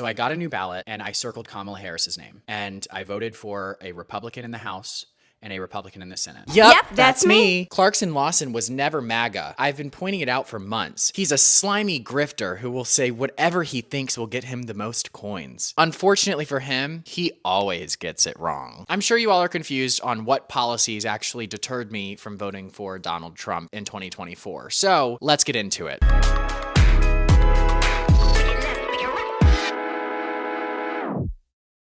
So I got a new ballot and I circled Kamala Harris's name, and I voted for a Republican in the House and a Republican in the Senate. Yep, that's me. Clarkson Lawson was never MAGA. I've been pointing it out for months. He's a slimy grifter who will say whatever he thinks will get him the most coins. Unfortunately for him, he always gets it wrong. I'm sure you all are confused on what policies actually deterred me from voting for Donald Trump in 2024. So let's get into it.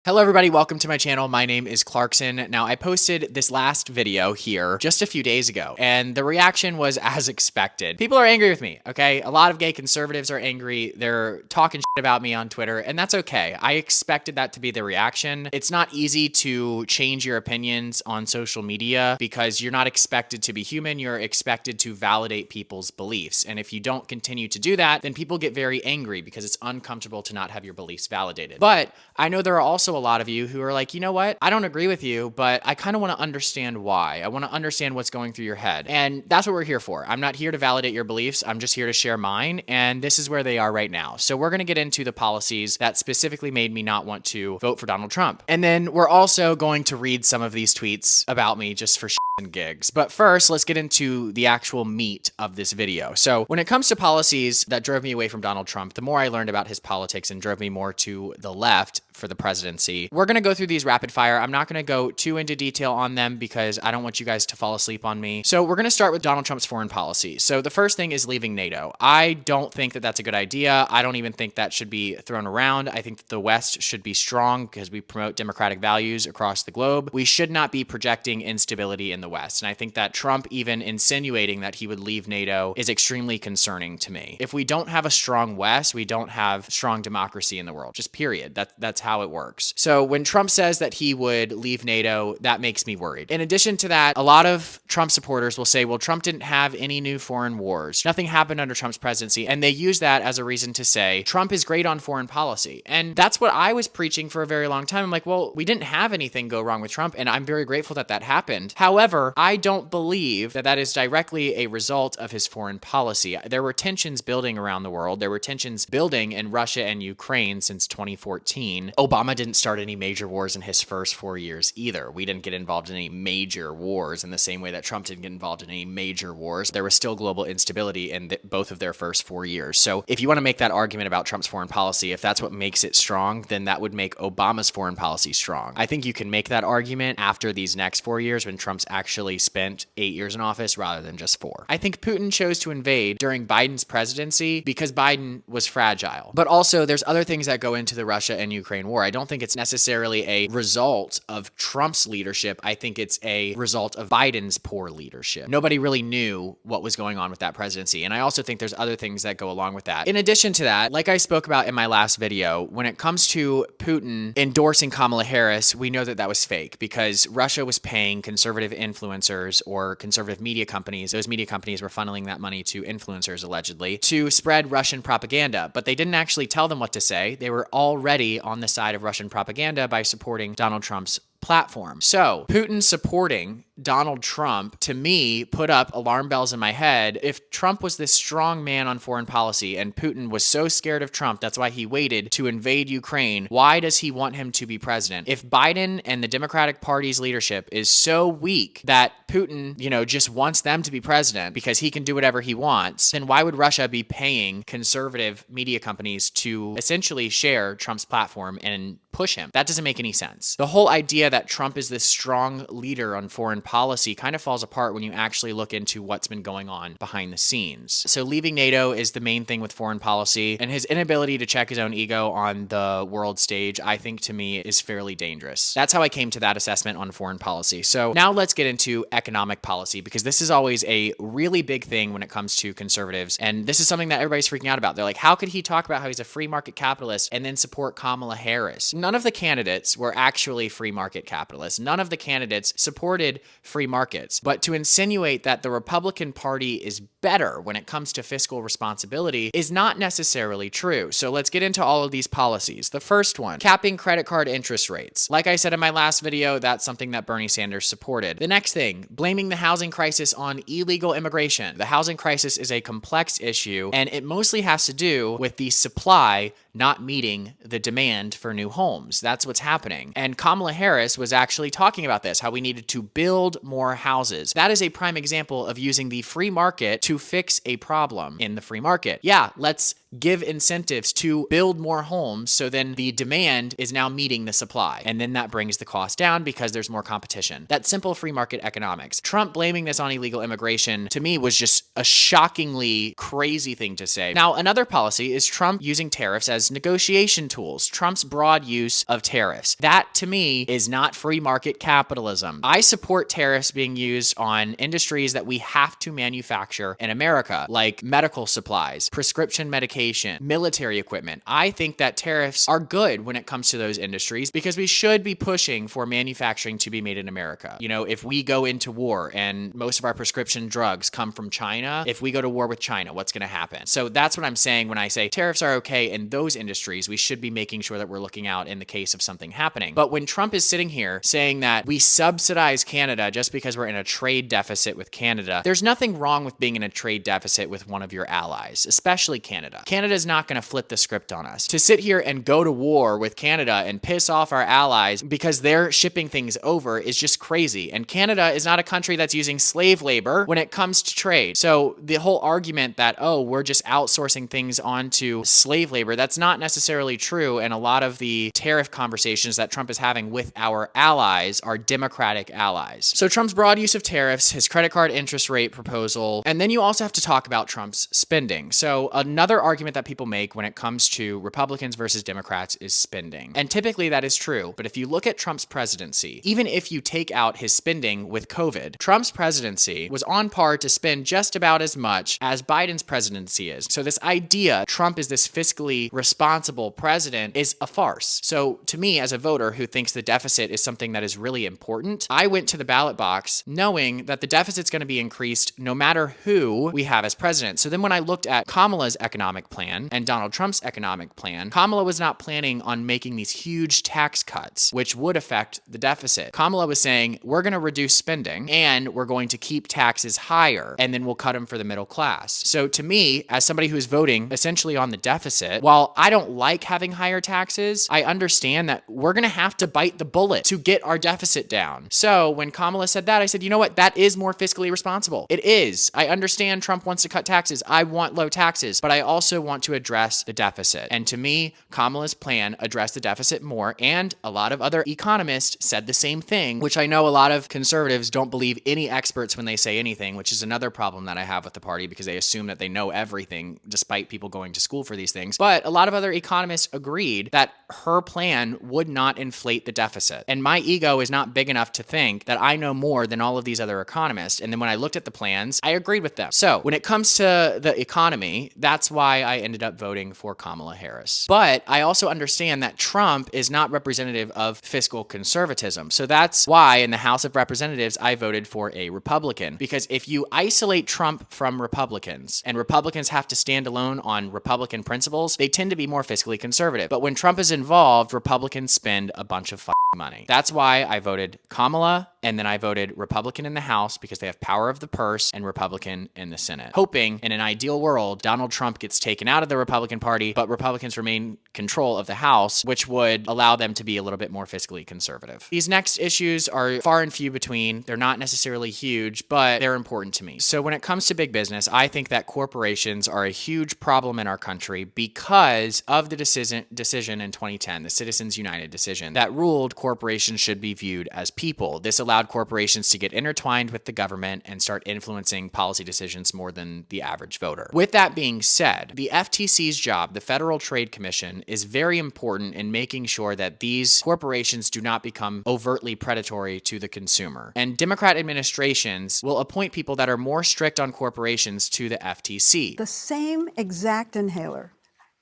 Hello everybody, welcome to my channel. My name is Clarkson. Now I posted this last video here just a few days ago and the reaction was as expected. People are angry with me, okay? A lot of gay conservatives are angry. They're talking shit about me on Twitter and that's okay. I expected that to be the reaction. It's not easy to change your opinions on social media because you're not expected to be human. You're expected to validate people's beliefs. And if you don't continue to do that, then people get very angry because it's uncomfortable to not have your beliefs validated. But I know there are also a lot of you who are like, you know what? I don't agree with you, but I kind of want to understand why. I want to understand what's going through your head. And that's what we're here for. I'm not here to validate your beliefs. I'm just here to share mine. And this is where they are right now. So we're going to get into the policies that specifically made me not want to vote for Donald Trump. And then we're also going to read some of these tweets about me just for and gigs. But first, let's get into the actual meat of this video. So when it comes to policies that drove me away from Donald Trump, the more I learned about his politics and drove me more to the left for the presidency. We're going to go through these rapid fire. I'm not going to go too into detail on them because I don't want you guys to fall asleep on me. So we're going to start with Donald Trump's foreign policy. So the first thing is leaving NATO. I don't think that that's a good idea. I don't even think that should be thrown around. I think that the West should be strong because we promote democratic values across the globe. We should not be projecting instability in the West. And I think that Trump even insinuating that he would leave NATO is extremely concerning to me. If we don't have a strong West, we don't have strong democracy in the world, just period. That's how it works. So when Trump says that he would leave NATO, that makes me worried. In addition to that, a lot of Trump supporters will say, well, Trump didn't have any new foreign wars. Nothing happened under Trump's presidency. And they use that as a reason to say Trump is great on foreign policy. And that's what I was preaching for a very long time. I'm like, well, we didn't have anything go wrong with Trump. And I'm very grateful that that happened. However, I don't believe that that is directly a result of his foreign policy. There were tensions building around the world. There were tensions building in Russia and Ukraine since 2014. Obama didn't start any major wars in his first 4 years either. We didn't get involved in any major wars in the same way that Trump didn't get involved in any major wars. There was still global instability in both of their first 4 years. So if you want to make that argument about Trump's foreign policy, if that's what makes it strong, then that would make Obama's foreign policy strong. I think you can make that argument after these next 4 years when Trump's actually spent 8 years in office rather than just 4. I think Putin chose to invade during Biden's presidency because Biden was fragile. But also there's other things that go into the Russia and Ukraine war. I don't think it's necessarily a result of Trump's leadership. I think it's a result of Biden's poor leadership. Nobody really knew what was going on with that presidency. And I also think there's other things that go along with that. In addition to that, like I spoke about in my last video, when it comes to Putin endorsing Kamala Harris, we know that that was fake because Russia was paying conservative influencers or conservative media companies. Those media companies were funneling that money to influencers allegedly to spread Russian propaganda, but they didn't actually tell them what to say. They were already on the side of Russian propaganda by supporting Donald Trump's platform. So Putin supporting Donald Trump, to me, put up alarm bells in my head. If Trump was this strong man on foreign policy and Putin was so scared of Trump, that's why he waited to invade Ukraine, why does he want him to be president? If Biden and the Democratic Party's leadership is so weak that Putin, just wants them to be president because he can do whatever he wants, then why would Russia be paying conservative media companies to essentially share Trump's platform and push him? That doesn't make any sense. The whole idea that Trump is this strong leader on foreign policy kind of falls apart when you actually look into what's been going on behind the scenes. So leaving NATO is the main thing with foreign policy, and his inability to check his own ego on the world stage, I think to me is fairly dangerous. That's how I came to that assessment on foreign policy. So now let's get into economic policy because this is always a really big thing when it comes to conservatives. And this is something that everybody's freaking out about. They're like, how could he talk about how he's a free market capitalist and then support Kamala Harris? None of the candidates were actually free market capitalists. None of the candidates supported free markets. But to insinuate that the Republican Party is better when it comes to fiscal responsibility is not necessarily true. So let's get into all of these policies. The first one, capping credit card interest rates. Like I said in my last video, that's something that Bernie Sanders supported. The next thing, blaming the housing crisis on illegal immigration. The housing crisis is a complex issue, and it mostly has to do with the supply not meeting the demand for new homes. That's what's happening. And Kamala Harris was actually talking about this, how we needed to build more houses. That is a prime example of using the free market to fix a problem in the free market. Yeah, let's give incentives to build more homes so then the demand is now meeting the supply. And then that brings the cost down because there's more competition. That's simple free market economics. Trump blaming this on illegal immigration, to me, was just a shockingly crazy thing to say. Now, another policy is Trump using tariffs as negotiation tools. Trump's broad use of tariffs. That, to me, is not free market capitalism. I support tariffs being used on industries that we have to manufacture in America, like medical supplies, prescription medication, military equipment. I think that tariffs are good when it comes to those industries because we should be pushing for manufacturing to be made in America. You know, if we go into war and most of our prescription drugs come from China, if we go to war with China, what's going to happen? So that's what I'm saying when I say tariffs are okay in those industries. We should be making sure that we're looking out in the case of something happening. But when Trump is sitting here saying that we subsidize Canada just because we're in a trade deficit with Canada, there's nothing wrong with being in a trade deficit with one of your allies, especially Canada. Canada's not going to flip the script on us. To sit here and go to war with Canada and piss off our allies because they're shipping things over is just crazy. And Canada is not a country that's using slave labor when it comes to trade. So the whole argument that, oh, we're just outsourcing things onto slave labor, that's not necessarily true. And a lot of the tariff conversations that Trump is having with our allies are Democratic allies. So Trump's broad use of tariffs, his credit card interest rate proposal, and then you also have to talk about Trump's spending. So another argument that people make when it comes to Republicans versus Democrats is spending. And typically that is true. But if you look at Trump's presidency, even if you take out his spending with COVID, Trump's presidency was on par to spend just about as much as Biden's presidency is. So this idea Trump is this fiscally responsible president is a farce. So to me, as a voter who thinks the deficit is something that is really important, I went to the ballot box knowing that the deficit's going to be increased no matter who we have as president. So then when I looked at Kamala's economic plan and Donald Trump's economic plan, Kamala was not planning on making these huge tax cuts, which would affect the deficit. Kamala was saying, we're going to reduce spending and we're going to keep taxes higher and then we'll cut them for the middle class. So to me, as somebody who's voting essentially on the deficit, while I don't like having higher taxes, I understand that we're going to have to bite the bullet to get our deficit down. So when Kamala said that, I said, you know what? That is more fiscally responsible. It is. I understand Trump wants to cut taxes. I want low taxes, but I also want to address the deficit. And to me, Kamala's plan addressed the deficit more, and a lot of other economists said the same thing, which I know a lot of conservatives don't believe any experts when they say anything, which is another problem that I have with the party because they assume that they know everything despite people going to school for these things. But a lot of other economists agreed that her plan would not inflate the deficit. And my ego is not big enough to think that I know more than all of these other economists. And then when I looked at the plans, I agreed with them. So when it comes to the economy, that's why I ended up voting for Kamala Harris. But I also understand that Trump is not representative of fiscal conservatism. So that's why in the House of Representatives, I voted for a Republican. Because if you isolate Trump from Republicans and Republicans have to stand alone on Republican principles, they tend to be more fiscally conservative. But when Trump is involved, Republicans spend a bunch of money. That's why I voted Kamala, and then I voted Republican in the House because they have power of the purse, and Republican in the Senate. Hoping in an ideal world, Donald Trump gets taken out of the Republican Party, but Republicans remain control of the House, which would allow them to be a little bit more fiscally conservative. These next issues are far and few between. They're not necessarily huge, but they're important to me. So when it comes to big business, I think that corporations are a huge problem in our country because of the decision in 2010, the Citizens United decision, that ruled corporations should be viewed as people. This allowed corporations to get intertwined with the government and start influencing policy decisions more than the average voter. With that being said, the FTC's job, the Federal Trade Commission, is very important in making sure that these corporations do not become overtly predatory to the consumer. And Democrat administrations will appoint people that are more strict on corporations to the FTC. The same exact inhaler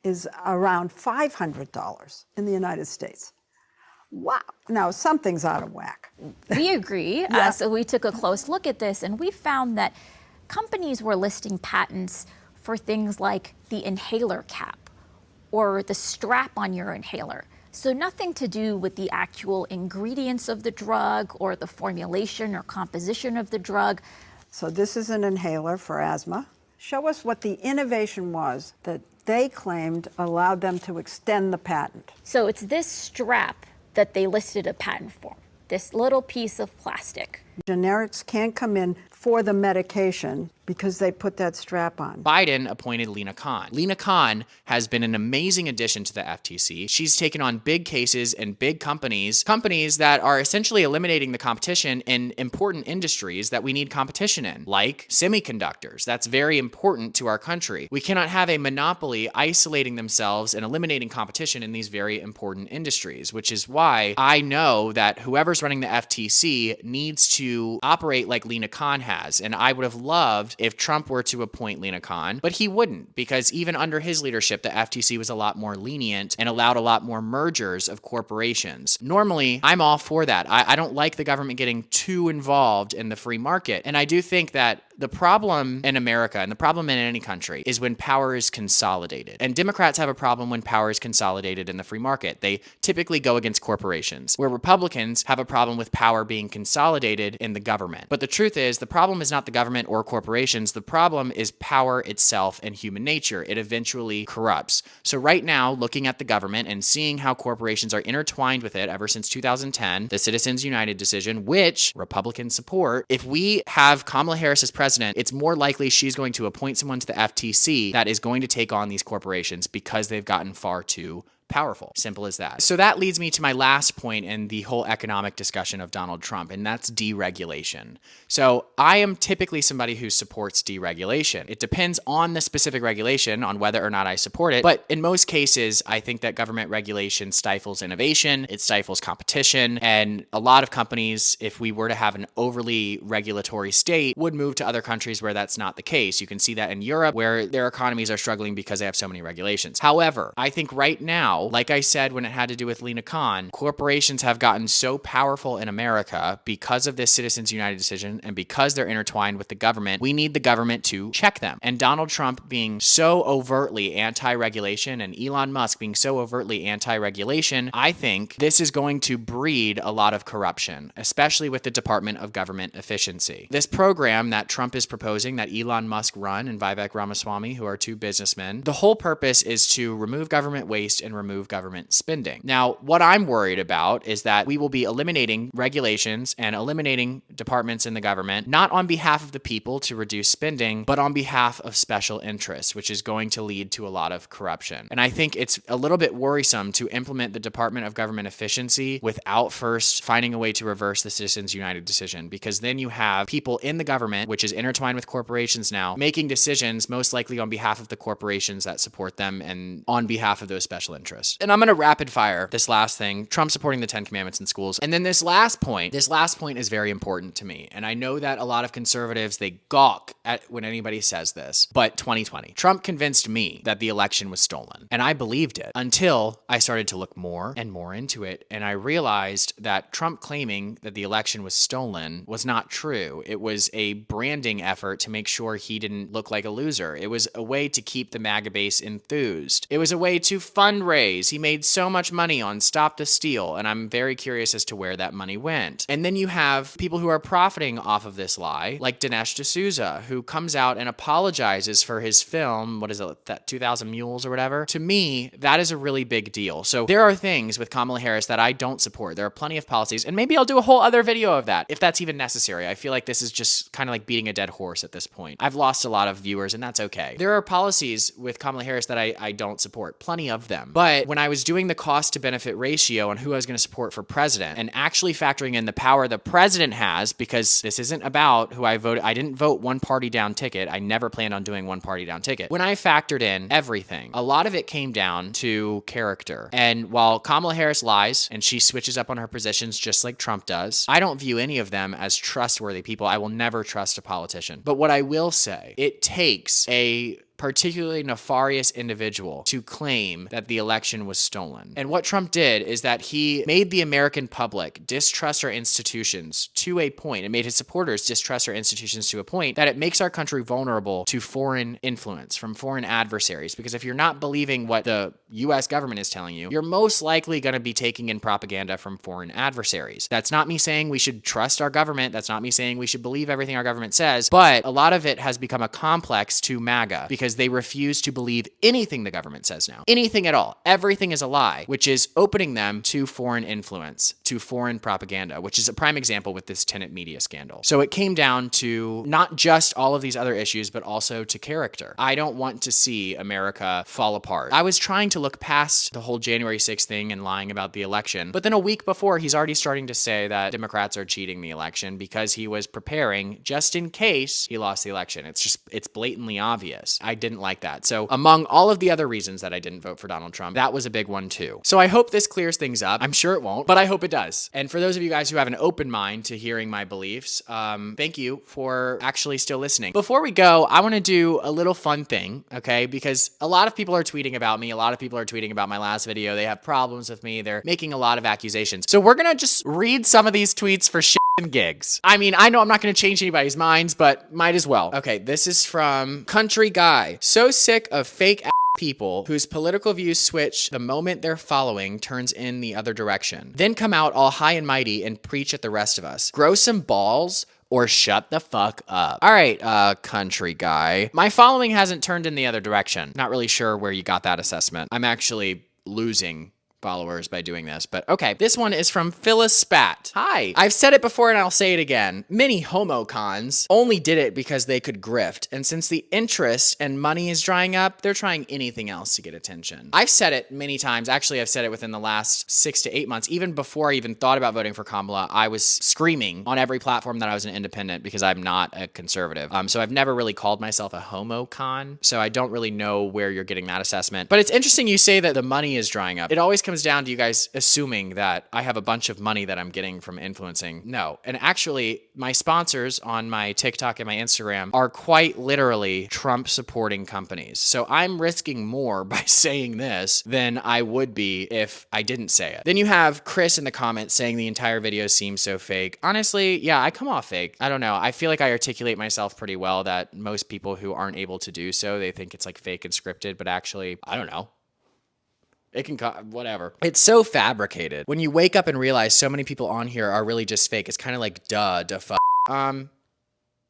is around $500 in the United States. Wow. No, something's out of whack. We agree. Yeah. So we took a close look at this, and we found that companies were listing patents for things like the inhaler cap or the strap on your inhaler. So nothing to do with the actual ingredients of the drug or the formulation or composition of the drug. So this is an inhaler for asthma. Show us what the innovation was that they claimed allowed them to extend the patent. So it's this strap that they listed a patent for, this little piece of plastic. Generics can't come in for the medication because they put that strap on. Biden appointed Lina Khan. Lina Khan has been an amazing addition to the FTC. She's taken on big cases and big companies that are essentially eliminating the competition in important industries that we need competition in, like semiconductors. That's very important to our country. We cannot have a monopoly isolating themselves and eliminating competition in these very important industries, which is why I know that whoever's running the FTC needs to operate like Lina Khan has. And I would have loved if Trump were to appoint Lina Khan, but he wouldn't, because even under his leadership, the FTC was a lot more lenient and allowed a lot more mergers of corporations. Normally, I'm all for that. I don't like the government getting too involved in the free market. And I do think that the problem in America and the problem in any country is when power is consolidated. And Democrats have a problem when power is consolidated in the free market. They typically go against corporations, where Republicans have a problem with power being consolidated in the government. But the truth is, the problem is not the government or corporations. The problem is power itself and human nature. It eventually corrupts. So right now, looking at the government and seeing how corporations are intertwined with it ever since 2010, the Citizens United decision, which Republicans support, if we have Kamala Harris as president, it's more likely she's going to appoint someone to the FTC that is going to take on these corporations because they've gotten far too powerful. Simple as that. So that leads me to my last point in the whole economic discussion of Donald Trump, and that's deregulation. So I am typically somebody who supports deregulation. It depends on the specific regulation on whether or not I support it, but in most cases, I think that government regulation stifles innovation, it stifles competition, and a lot of companies, if we were to have an overly regulatory state, would move to other countries where that's not the case. You can see that in Europe, where their economies are struggling because they have so many regulations. However, I think right now, like I said when it had to do with Lina Khan, corporations have gotten so powerful in America because of this Citizens United decision and because they're intertwined with the government. We need the government to check them. And Donald Trump being so overtly anti-regulation and Elon Musk being so overtly anti-regulation, I think this is going to breed a lot of corruption, especially with the Department of Government Efficiency. This program that Trump is proposing, that Elon Musk run and Vivek Ramaswamy, who are two businessmen, the whole purpose is to remove government waste and remove government spending. Now, what I'm worried about is that we will be eliminating regulations and eliminating departments in the government, not on behalf of the people to reduce spending, but on behalf of special interests, which is going to lead to a lot of corruption. And I think it's a little bit worrisome to implement the Department of Government Efficiency without first finding a way to reverse the Citizens United decision, because then you have people in the government, which is intertwined with corporations now, making decisions most likely on behalf of the corporations that support them and on behalf of those special interests. And I'm going to rapid fire this last thing, Trump supporting the 10 Commandments in schools. And then this last point is very important to me. And I know that a lot of conservatives, they gawk at when anybody says this, but 2020, Trump convinced me that the election was stolen. And I believed it until I started to look more and more into it. And I realized that Trump claiming that the election was stolen was not true. It was a branding effort to make sure he didn't look like a loser. It was a way to keep the MAGA base enthused. It was a way to fundraise. He made so much money on Stop the Steal, and I'm very curious as to where that money went. And then you have people who are profiting off of this lie, like Dinesh D'Souza, who comes out and apologizes for his film, what is it, that 2000 Mules or whatever? To me, that is a really big deal. So there are things with Kamala Harris that I don't support. There are plenty of policies, and maybe I'll do a whole other video of that, if that's even necessary. I feel like this is just kind of like beating a dead horse at this point. I've lost a lot of viewers, and that's okay. There are policies with Kamala Harris that I don't support, plenty of them. But when I was doing the cost to benefit ratio on who I was going to support for president and actually factoring in the power the president has, because this isn't about who I voted. I didn't vote one party down ticket. I never planned on doing one party down ticket. When I factored in everything, a lot of it came down to character. And while Kamala Harris lies and she switches up on her positions just like Trump does, I don't view any of them as trustworthy people. I will never trust a politician. But what I will say, it takes a particularly nefarious individual to claim that the election was stolen. And what Trump did is that he made the American public distrust our institutions to a point, and made his supporters distrust our institutions to a point that it makes our country vulnerable to foreign influence from foreign adversaries. Because if you're not believing what the US government is telling you, you're most likely going to be taking in propaganda from foreign adversaries. That's not me saying we should trust our government. That's not me saying we should believe everything our government says, but a lot of it has become a complex to MAGA because they refuse to believe anything the government says now. Anything at all. Everything is a lie, which is opening them to foreign influence, to foreign propaganda, which is a prime example with this tenant media scandal. So it came down to not just all of these other issues, but also to character. I don't want to see America fall apart. I was trying to look past the whole January 6th thing and lying about the election, but then a week before, he's already starting to say that Democrats are cheating the election because he was preparing just in case he lost the election. It's blatantly obvious. I didn't like that. So among all of the other reasons that I didn't vote for Donald Trump, that was a big one too. So I hope this clears things up. I'm sure it won't, but I hope it does. And for those of you guys who have an open mind to hearing my beliefs, thank you for actually still listening. Before we go, I want to do a little fun thing, okay? Because a lot of people are tweeting about me. A lot of people are tweeting about my last video. They have problems with me. They're making a lot of accusations. So we're going to just read some of these tweets for shit and gigs. I mean, I know I'm not going to change anybody's minds, but might as well. Okay, this is from Country Guy. So sick of fake people whose political views switch the moment their following turns in the other direction, then come out all high and mighty and preach at the rest of us. Grow some balls or shut the fuck up. All right, Country Guy. My following hasn't turned in the other direction. Not really sure where you got that assessment. I'm actually losing followers by doing this, but okay. This one is from Phyllis Spat. Hi. I've said it before and I'll say it again. Many homocons only did it because they could grift, and since the interest and money is drying up, they're trying anything else to get attention. I've said it many times. Actually, I've said it within the last 6 to 8 months. Even before I even thought about voting for Kamala, I was screaming on every platform that I was an independent because I'm not a conservative. So I've never really called myself a homocon, so I don't really know where you're getting that assessment. But it's interesting you say that the money is drying up. It always comes down to you guys assuming that I have a bunch of money that I'm getting from influencing. No. And actually, my sponsors on my TikTok and my Instagram are quite literally Trump supporting companies. So I'm risking more by saying this than I would be if I didn't say it. Then you have Chris in the comments saying the entire video seems so fake. Honestly, yeah, I come off fake. I don't know. I feel like I articulate myself pretty well that most people who aren't able to do so, they think it's like fake and scripted, but actually, I don't know. It can, whatever. It's so fabricated. When you wake up and realize so many people on here are really just fake, it's kind of like, duh,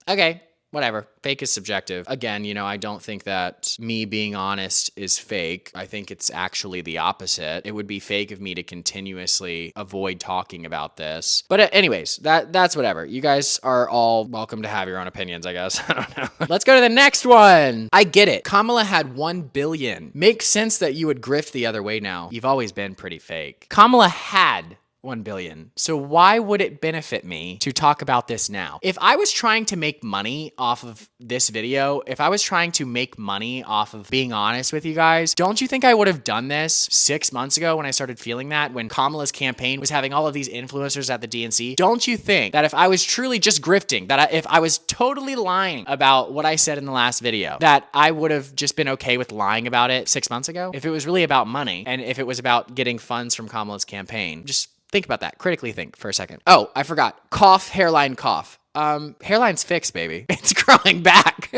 okay, whatever. Fake is subjective. Again, you know, I don't think that me being honest is fake. I think it's actually the opposite. It would be fake of me to continuously avoid talking about this. But anyways, that's whatever. You guys are all welcome to have your own opinions, I guess. I don't know. Let's go to the next one. I get it. Kamala had 1 billion. Makes sense that you would grift the other way now. You've always been pretty fake. Kamala had 1 billion. So why would it benefit me to talk about this now? If I was trying to make money off of this video, if I was trying to make money off of being honest with you guys, don't you think I would have done this 6 months ago when I started feeling that, when Kamala's campaign was having all of these influencers at the DNC? Don't you think that if I was truly just grifting, that if I was totally lying about what I said in the last video, that I would have just been okay with lying about it 6 months ago? If it was really about money and if it was about getting funds from Kamala's campaign, just think about that. Critically think for a second. Oh, I forgot. Cough, hairline, cough. Hairline's fixed, baby. It's growing back.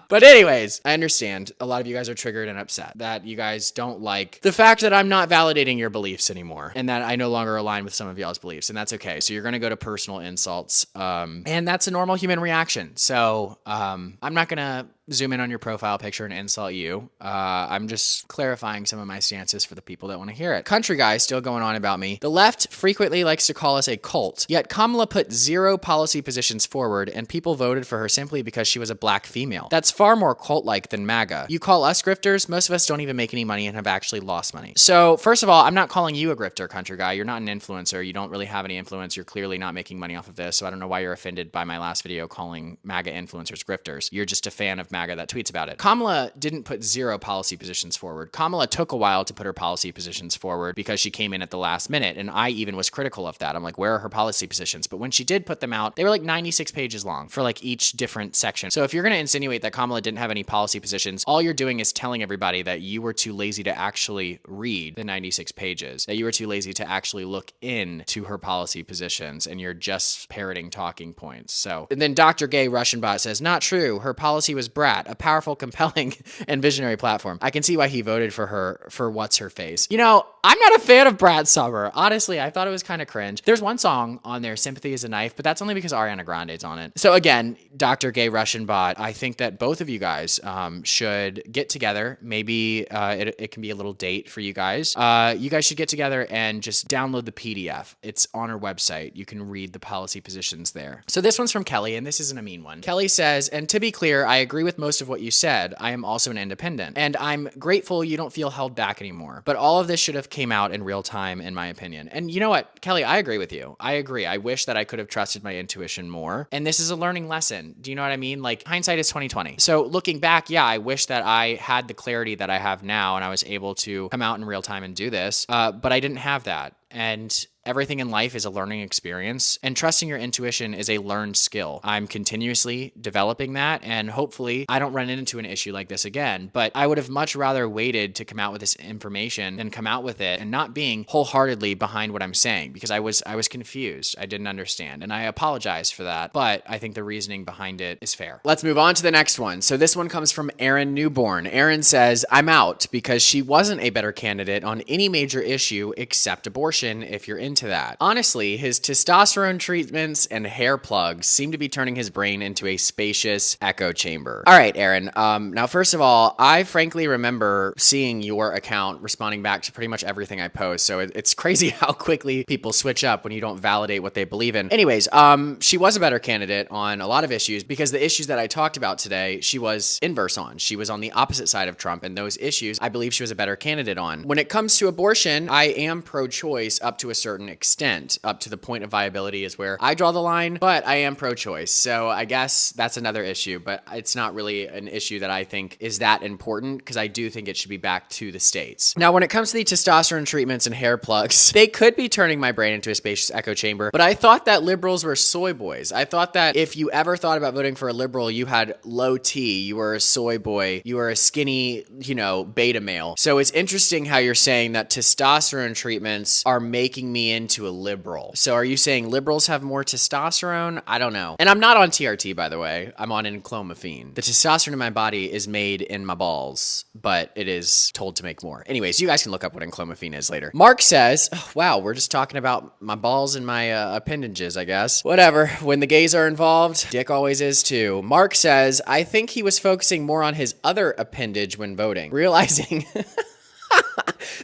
But anyways, I understand a lot of you guys are triggered and upset that you guys don't like the fact that I'm not validating your beliefs anymore and that I no longer align with some of y'all's beliefs, and that's okay. So you're going to go to personal insults, and that's a normal human reaction. So I'm not going to zoom in on your profile picture and insult you. I'm just clarifying some of my stances for the people that want to hear it. Country Guy still going on about me. The left frequently likes to call us a cult, yet Kamala put 0 policy positions forward and people voted for her simply because she was a black female. That's far more cult-like than MAGA. You call us grifters, most of us don't even make any money and have actually lost money. So first of all, I'm not calling you a grifter, Country Guy. You're not an influencer. You don't really have any influence. You're clearly not making money off of this. So I don't know why you're offended by my last video calling MAGA influencers grifters. You're just a fan of MAGA that tweets about it. Kamala didn't put 0 policy positions forward. Kamala took a while to put her policy positions forward because she came in at the last minute. And I even was critical of that. I'm like, where are her policy positions? But when she did put them out, they were like 96 pages long for like each different section. So if you're going to insinuate that Kamala didn't have any policy positions, all you're doing is telling everybody that you were too lazy to actually read the 96 pages, that you were too lazy to actually look into her policy positions, and you're just parroting talking points. So, and then Dr. Gay Russian Bot says, not true. Her policy was brat, a powerful, compelling, and visionary platform. I can see why he voted for her for What's Her Face. You know, I'm not a fan of Brat Summer. Honestly, I thought it was kind of cringe. There's one song on there, Sympathy is a Knife, but that's only because Ariana Grande's on it. So again, Dr. Gay Russian Bot, I think that both of you guys should get together. Maybe it can be a little date for you guys. You guys should get together and just download the PDF. It's on our website. You can read the policy positions there. So this one's from Kelly, and this isn't a mean one. Kelly says, and to be clear, I agree with most of what you said. I am also an independent, and I'm grateful you don't feel held back anymore. But all of this should have came out in real time, in my opinion. And you know what, Kelly, I agree with you. I agree. I wish that I could have trusted my intuition more. And this is a learning lesson. Do you know what I mean? Like, hindsight is 2020. So looking back, yeah, I wish that I had the clarity that I have now and I was able to come out in real time and do this. But I didn't have that. And everything in life is a learning experience, and trusting your intuition is a learned skill. I'm continuously developing that, and hopefully I don't run into an issue like this again, but I would have much rather waited to come out with this information than come out with it and not being wholeheartedly behind what I'm saying, because I was confused. I didn't understand, and I apologize for that, but I think the reasoning behind it is fair. Let's move on to the next one. So this one comes from Aaron Newborn. Aaron says, I'm out because she wasn't a better candidate on any major issue except abortion, if you're into that. Honestly, his testosterone treatments and hair plugs seem to be turning his brain into a spacious echo chamber. All right, Aaron. Now, first of all, I frankly remember seeing your account responding back to pretty much everything I post. So it's crazy how quickly people switch up when you don't validate what they believe in. Anyways, she was a better candidate on a lot of issues because the issues that I talked about today, she was inverse on. She was on the opposite side of Trump, and those issues I believe she was a better candidate on. When it comes to abortion, I am pro-choice up to a certain extent. Up to the point of viability is where I draw the line, but I am pro-choice. So I guess that's another issue, but it's not really an issue that I think is that important because I do think it should be back to the states. Now, when it comes to the testosterone treatments and hair plugs, they could be turning my brain into a spacious echo chamber, but I thought that liberals were soy boys. I thought that if you ever thought about voting for a liberal, you had low T, you were a soy boy, you were a skinny, beta male. So it's interesting how you're saying that testosterone treatments are making me into a liberal. So are you saying liberals have more testosterone? I don't know. And I'm not on TRT, by the way. I'm on enclomiphene. The testosterone in my body is made in my balls, but it is told to make more. Anyways, you guys can look up what enclomiphene is later. Mark says, oh, wow, we're just talking about my balls and my appendages, I guess. Whatever. When the gays are involved, dick always is too. Mark says, I think he was focusing more on his other appendage when voting, realizing...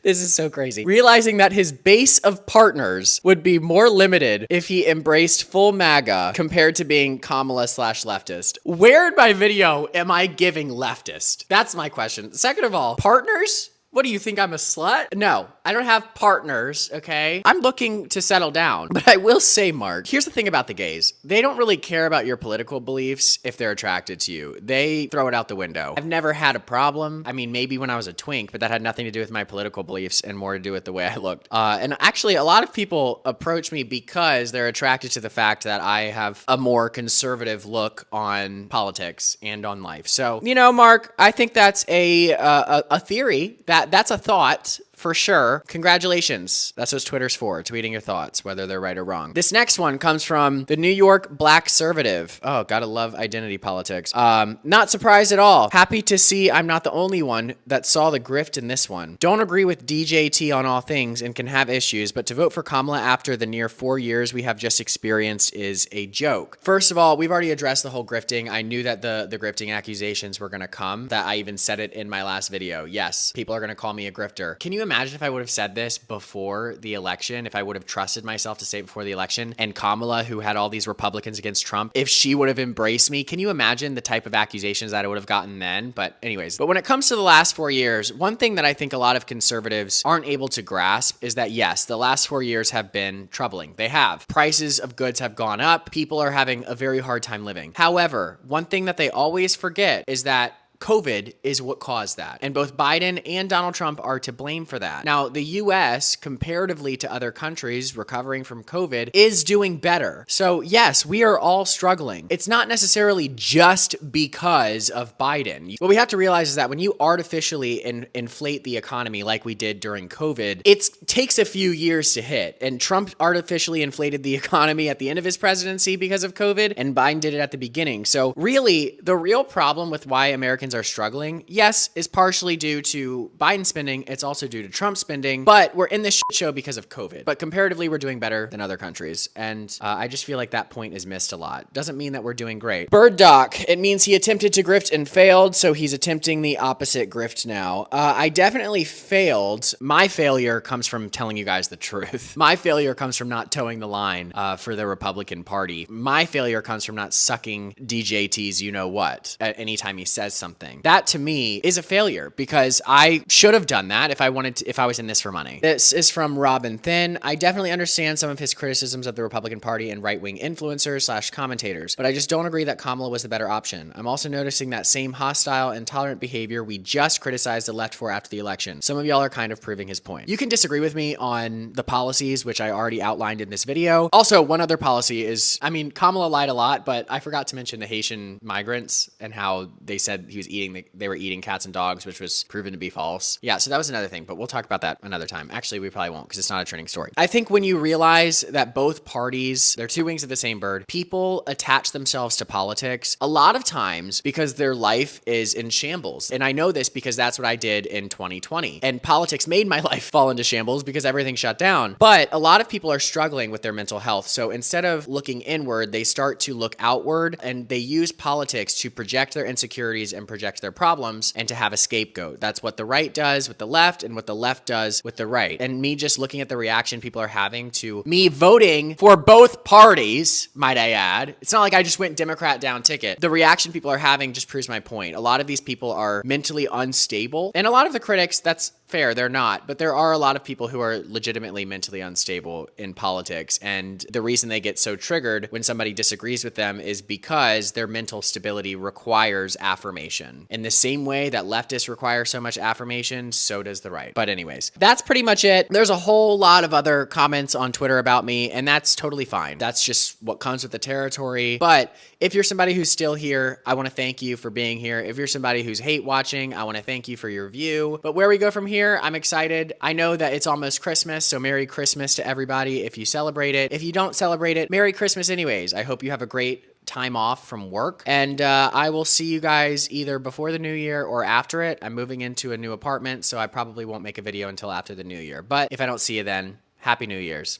This is so crazy. Realizing that his base of partners would be more limited if he embraced full MAGA compared to being Kamala/leftist. Where in my video am I giving leftist? That's my question. Second of all, partners? What do you think, I'm a slut? No, I don't have partners, okay? I'm looking to settle down. But I will say, Mark, here's the thing about the gays. They don't really care about your political beliefs if they're attracted to you. They throw it out the window. I've never had a problem. I mean, maybe when I was a twink, but that had nothing to do with my political beliefs and more to do with the way I looked. And actually, a lot of people approach me because they're attracted to the fact that I have a more conservative look on politics and on life. So, Mark, I think that's a theory that's a thought for sure. Congratulations. That's what Twitter's for, tweeting your thoughts, whether they're right or wrong. This next one comes from the New York Black Conservative. Oh, gotta love identity politics. Not surprised at all. Happy to see I'm not the only one that saw the grift in this one. Don't agree with DJT on all things and can have issues, but to vote for Kamala after the near 4 years we have just experienced is a joke. First of all, we've already addressed the whole grifting. I knew that the grifting accusations were gonna come, that I even said it in my last video. Yes, people are gonna call me a grifter. Can you imagine if I would have said this before the election, if I would have trusted myself to say it before the election, and Kamala, who had all these Republicans against Trump, if she would have embraced me? Can you imagine the type of accusations that I would have gotten then? But anyways, when it comes to the last 4 years, one thing that I think a lot of conservatives aren't able to grasp is that yes, the last 4 years have been troubling. They have. Prices of goods have gone up. People are having a very hard time living. However, one thing that they always forget is that COVID is what caused that. And both Biden and Donald Trump are to blame for that. Now, the US, comparatively to other countries recovering from COVID, is doing better. So yes, we are all struggling. It's not necessarily just because of Biden. What we have to realize is that when you artificially inflate the economy like we did during COVID, it takes a few years to hit. And Trump artificially inflated the economy at the end of his presidency because of COVID, and Biden did it at the beginning. So really, the real problem with why Americans are struggling, yes, is partially due to Biden spending. It's also due to Trump spending, but we're in this shit show because of COVID. But comparatively, we're doing better than other countries. And I just feel like that point is missed a lot. Doesn't mean that we're doing great. Bird Doc, it means he attempted to grift and failed, so he's attempting the opposite grift now. I definitely failed. My failure comes from telling you guys the truth. My failure comes from not towing the line for the Republican Party. My failure comes from not sucking DJT's you-know-what at any time he says something. That to me is a failure because I should have done that if I was in this for money. This is from Robin Thin. I definitely understand some of his criticisms of the Republican Party and right-wing influencers / commentators, but I just don't agree that Kamala was the better option. I'm also noticing that same hostile, intolerant behavior we just criticized the left for after the election. Some of y'all are kind of proving his point. You can disagree with me on the policies, which I already outlined in this video. Also, one other policy is, I mean, Kamala lied a lot, but I forgot to mention the Haitian migrants and how they said they were eating cats and dogs, which was proven to be false. Yeah, so that was another thing, but we'll talk about that another time. Actually, we probably won't because it's not a trending story. I think when you realize that both parties, they're two wings of the same bird, people attach themselves to politics a lot of times because their life is in shambles. And I know this because that's what I did in 2020. And politics made my life fall into shambles because everything shut down. But a lot of people are struggling with their mental health. So instead of looking inward, they start to look outward and they use politics to project their insecurities and project their problems and to have a scapegoat. That's what the right does with the left and what the left does with the right. And me just looking at the reaction people are having to me voting for both parties, might I add. It's not like I just went Democrat down ticket. The reaction people are having just proves my point. A lot of these people are mentally unstable. And a lot of the critics, that's fair, they're not, but there are a lot of people who are legitimately mentally unstable in politics. And the reason they get so triggered when somebody disagrees with them is because their mental stability requires affirmation. In the same way that leftists require so much affirmation, so does the right. But anyways, that's pretty much it. There's a whole lot of other comments on Twitter about me, and that's totally fine. That's just what comes with the territory. But if you're somebody who's still here, I want to thank you for being here. If you're somebody who's hate watching, I want to thank you for your view. But where we go from here, I'm excited. I know that it's almost Christmas, so Merry Christmas to everybody if you celebrate it. If you don't celebrate it, Merry Christmas anyways. I hope you have a great time off from work, and I will see you guys either before the new year or after it. I'm moving into a new apartment, so I probably won't make a video until after the new year. But if I don't see you then, Happy New Year's.